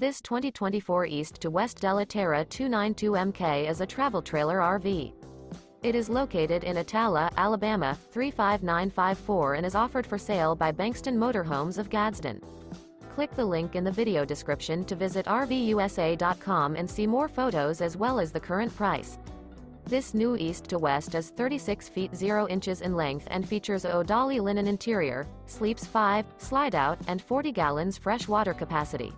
This 2024 East to West Della Terra 292MK is a travel trailer RV. It is located in Attalla, Alabama, 35954 and is offered for sale by Bankston Motorhomes of Gadsden. Click the link in the video description to visit RVUSA.com and see more photos as well as the current price. This new East to West is 36 feet 0 inches in length and features a ODALI linen interior, sleeps 5, slide-out, and 40 gallons fresh water capacity.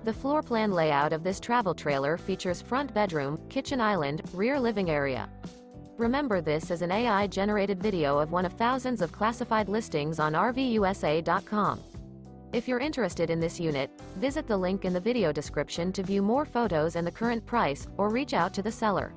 The floor plan layout of this travel trailer features front bedroom, kitchen island, rear living area. Remember, this is an AI-generated video of one of thousands of classified listings on RVUSA.com. If you're interested in this unit, visit the link in the video description to view more photos and the current price, or reach out to the seller.